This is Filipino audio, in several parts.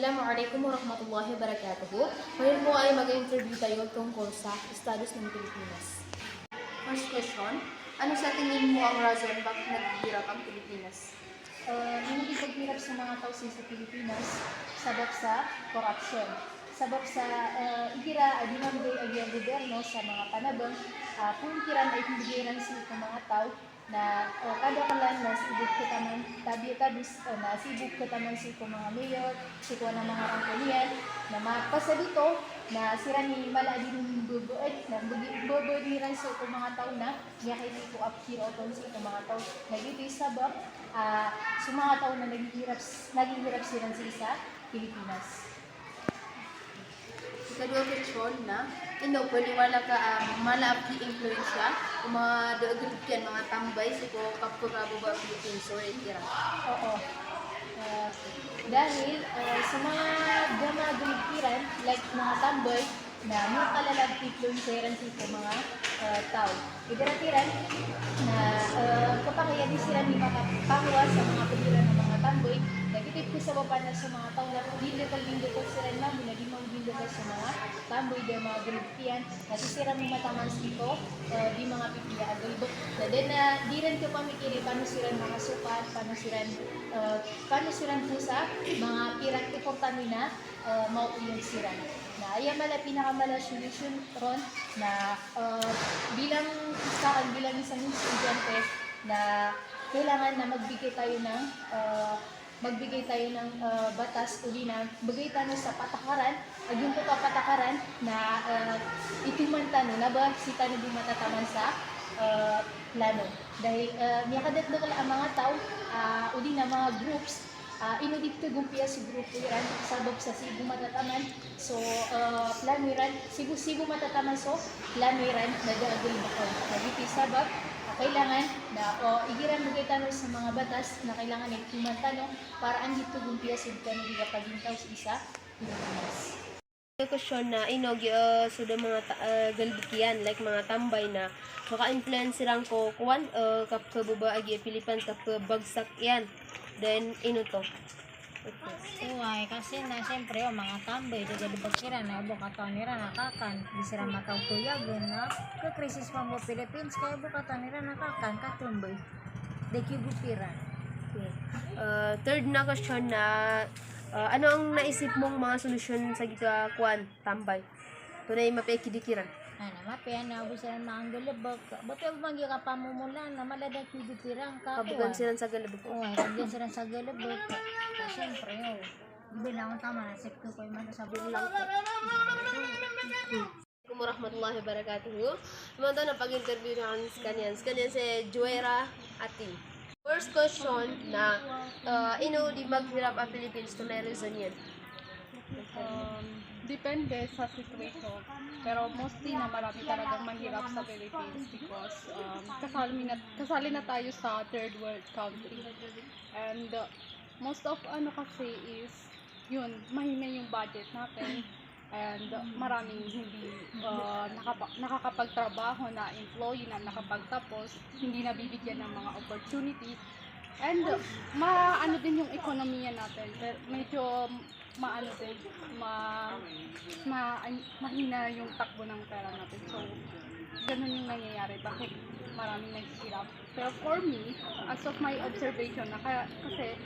Assalamualaikum warahmatullahi wabarakatuh. Ngayon po ay mag-interview tayo tungkol sa status ng Pilipinas. First question, ano sa tingin mo ang rason bakit naghihirap ang Pilipinas? Hindi paghirap sa mga tao sa Pilipinas sabab sa corruption. Sabab sa igira ay dinamigay ang gobyerno sa mga panabang kung kiran ay hindigiran sa mga tao na kada kalan na sibuk kita man tabi-tabis na sibuk kita man si mga mayor, si ng mga rangkonian na mapasa dito na sira ni mala din bubuod na bubuod ni ran sa mga tao na niya kay ko up here oton sa mga tao nagiti sabab sa mga tao na naghihirap sila sa Pilipinas. Ikadua question na, paniwala ka malaki influensya kung mga doagulipyan, mga tambay sa ko kapurabo ba Philippines or itira? Oo. Dahil sa mga gama-gulipiran, like mga tambay, na may kalalag influenceran sa mga tao. Idaratiran na kapakayan sila ni makapakuha sa mga pagdila ng mga tamboy, nagitip ko sa baba na sa mga tao na bindot sila namin na di magbindot sa mga tamboy di mga gulpian, nasisira mo matamans dito, di mga pipila agulbok. Na din na di rin ko pamikiri paano sila mga sukat, paano sila po sa mga pirang importante na mauuyong sila. Na ayaw pinakamala solution ron na bilang isang estudyante na kailangan na magbigay tayo ng batas uli na bagay tayo sa patakaran at yung patakaran na itumanta no na ba si tayo di matataman sa plano dahil niyakadat ang mga tao uli na mga groups inudit ko gumpiya si grupo iran sabab sa sigo matataman so plano iran sigo matataman so plano iran nag-agul bako nagiti sabab kailangan na igiran mo tanong sa mga batas na kailangan ay tumantano para ang dito gumpiya si kanila pagintaw sa isa Pilipinas. Question na inog suda mga galbikian like mga tambay na maka-influence lang ko kuwan kapkababa agi Pilipinas kapbagsak yan. Then, to? Uy, kasi na siyempre mga tambay, di gali bagkira na bukato nila nakakan, di sila matawtuyagon na kakrisis pa mo Philippines, kaya bukato nila nakakan, katumbay, di kibupiran. Okay. Third na question na, ano ang naisip mong mga solusyon sa gita kuan tambay? Tunay mapekidikiran. Mapian na ubo sila mga galabag. Buti ang magi ka pamumula na maladag kibupiran ka. Kabugan sila sa galabag. Uy, ragyan sila sa galabag. Siyempre, bilang tama na sekto ko yung masasabi lang ko. Assalamualaikum warahmatullahi wabarakatuh. Mga na pag-interview namin kanyan si Joera Ati. First question na, di maghirap ang Philippines to na reason yan? Depende sa situation. Pero mostly na marami talagang mahirap sa Philippines because kasali na tayo sa third world country. And most of kasi is yun, mahina yung budget natin. And maraming hindi nakakapagtrabaho na employee na nakapagtapos, hindi nabibigyan ng mga opportunity. And maano din yung ekonomiya natin. Medyo mahina yung takbo ng pera natin. So, ganun yung nangyayari. Bakit maraming naghihirap? Pero for me, as of my observation, kasi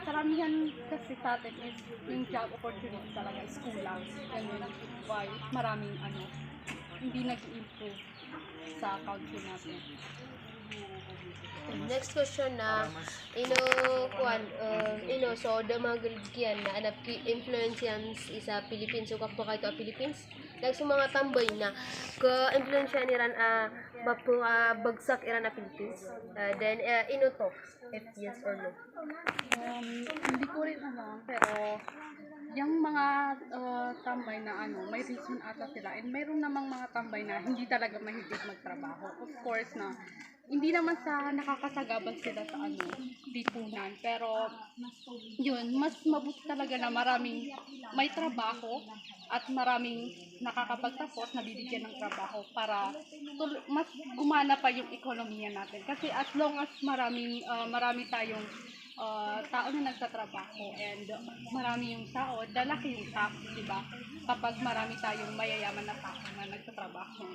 karamihan kasi sa atin is yung job opportunity talaga is kulang. Ganun why maraming hindi nag-improve sa country natin. Next question na so the mga galgian na anap influence isa Philippines so kapwa kahit Philippines like sa mga tambay na ka-influence ni ran bagsak iran na Philippines then to if yes or no. Hindi ko rin alam pero yung mga tambay na may reason ata sila and mayroon namang mga tambay na hindi talaga mahilig magtrabaho. Of course na hindi naman sa nakakasagabal sila sa lipunan pero yun mas mabuti talaga na maraming may trabaho at maraming nakakapagtapos na bibigyan ng trabaho para mas gumana pa yung ekonomiya natin kasi as long as marami tayong tao na nagtatrabaho and marami yung sahod, lalaki yung tax, di ba? Kapag marami tayong mayayaman na tao na nagtatrabaho.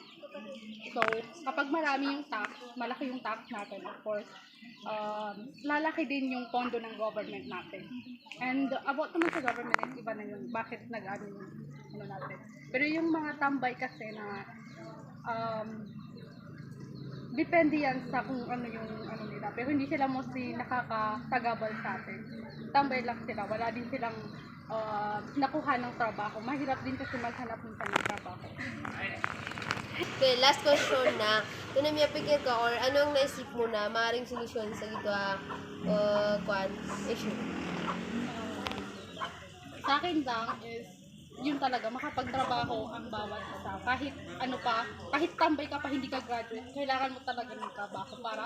So, kapag marami yung tax, malaki yung tax natin, of course, lalaki din yung pondo ng government natin. And about naman sa government, iba na yun, bakit nag-ano yung ano natin. Pero yung mga tambay kasi na depende yan sa kung ano yung ano nila. Pero hindi sila mostly nakakasagabal sa atin. Tambay lang sila. Wala din silang nakuha ng trabaho. Mahirap din kasi maghanap minsan ng trabaho. Okay, last question na. Kung na pikir ka or anong naisip mo na maaaring solusyon sa gito issue? Sa akin lang is yun talaga, makapagtrabaho ang bawat isa. Kahit ano pa, kahit tambay ka pa, hindi ka graduate, kailangan mo talaga ng trabaho para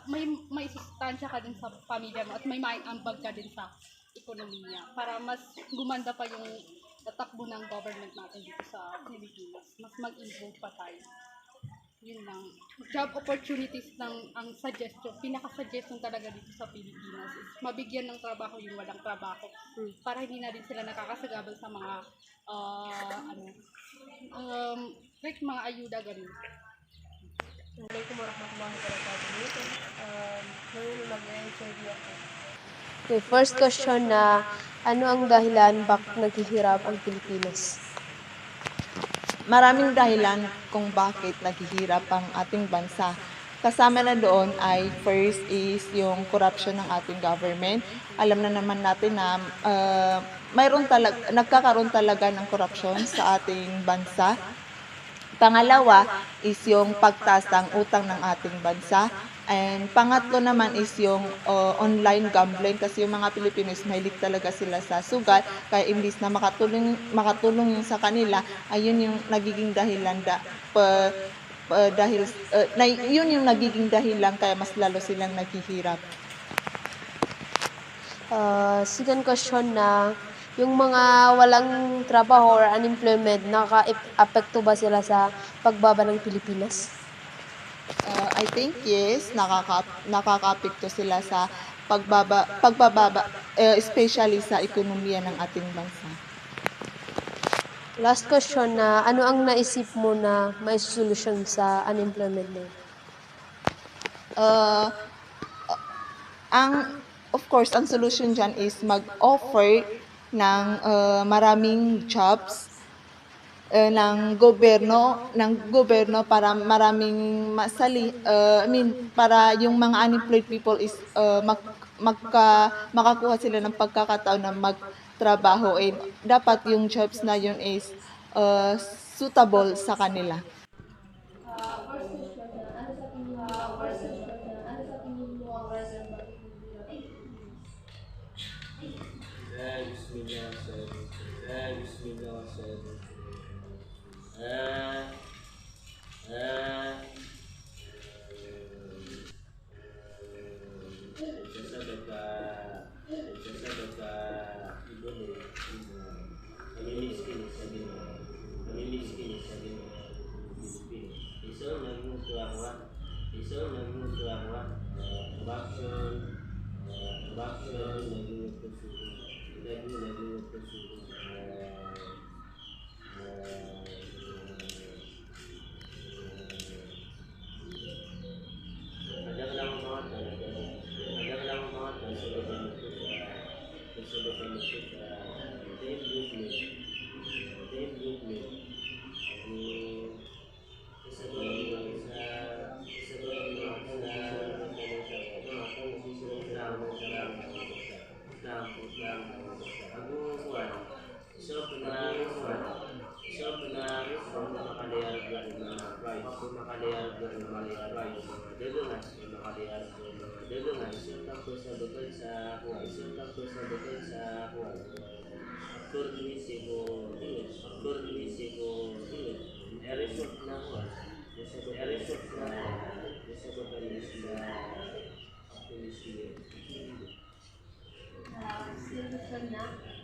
may sustansya ka din sa pamilya mo at may maiambag ka din sa ekonomiya para mas gumanda pa yung takbo ng government natin dito sa Pilipinas. Mas mag-improve pa tayo. Yun lang. Job opportunities ng ang suggestion, pinaka-suggestion talaga dito sa Pilipinas is mabigyan ng trabaho yung walang trabaho para hindi na din sila nakakasagabal sa mga like mga ayuda ganun. Hindi ko marakamang ko rin dito. Mag-interview ako. Okay, first question na, ano ang dahilan bakit naghihirap ang Pilipinas? Maraming dahilan kung bakit naghihirap ang ating bansa. Kasama na doon ay first is yung corruption ng ating government. Alam na naman natin na nagkakaroon talaga ng corruption sa ating bansa. Pangalawa is yung pagtaas ng utang ng ating bansa. And pangatlo naman is yung online gambling kasi yung mga Pilipinos mahilig talaga sila sa sugal kaya imbis na makatulong yung sa kanila ayun yung nagiging dahilan yun yung nagiging dahilan kaya mas lalo silang naghihirap. Second question na, yung mga walang trabaho or unemployment, nakaka-apekto ba sila sa pagbaba ng Pilipinas? I think yes, nakaka-apekto sila sa pagbababa, especially sa ekonomiya ng ating bansa. Last question na, ano ang naisip mo na may solusyon sa unemployment na yun? Of course, ang solution dyan is mag-offer ng maraming jobs ng gobyerno para maraming para yung mga unemployed people is makakuha sila ng pagkakataon na magtrabaho and dapat yung jobs na yun is suitable sa kanila.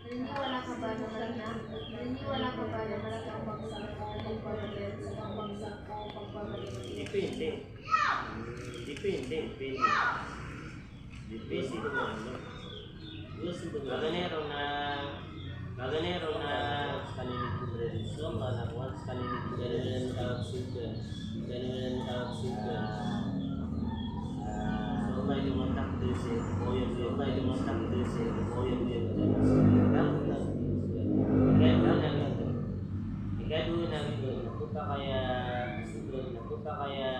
Naniniwala ka ba na malaki ang bagsak o pagbabalin sa pagbagsak o pagbabalik? Depende. Depende kung ano. Maganero na kanilig ko rin. So, once kanilig ko rin ang tawag sugar. Ganun ang tawag sugar. So, may lumatak din siya. May lumatak din siya. Napunta kaya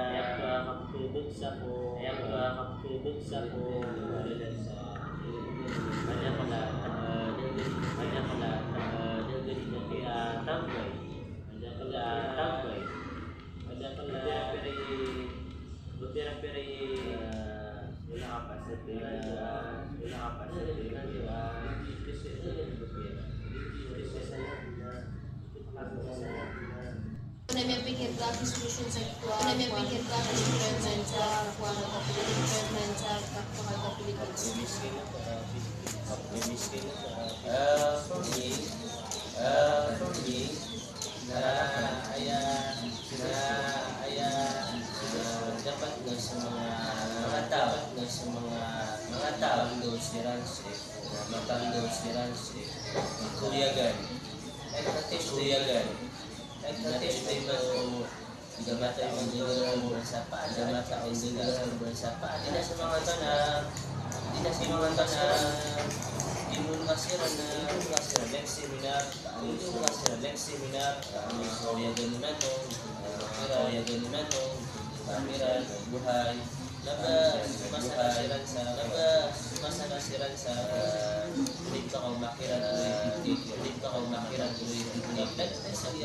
kapitulog sa po Una may pikir ka solution sa kuha. Una may pikir ka solution sa kuha ng kapilitan sa kapilitan. For me, dapat na sa mga tao si Ranse, kuyagan, kuyagan. Natin ba o gamata ang dinalaran sa paa, di na sa mga tanah, dinulkasiran next seminar, kuyagan naman kamiran, buhay, masakasiran sa hindi ka kang makiran tuloy nag-advisor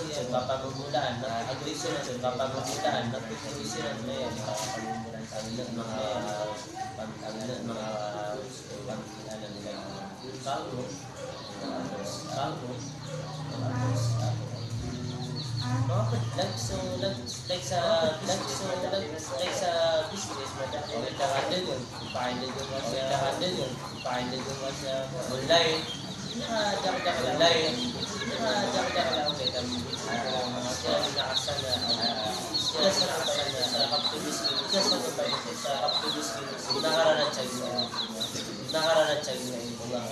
yan papamumulaan nagpapamumulaan na yan papamumulaan sa mga pangkilala nila bago like sa business magkahandle yun ipahandle yun sa online nakadakdak lang kita sila sa kaptulis nakaranan siya yun ulang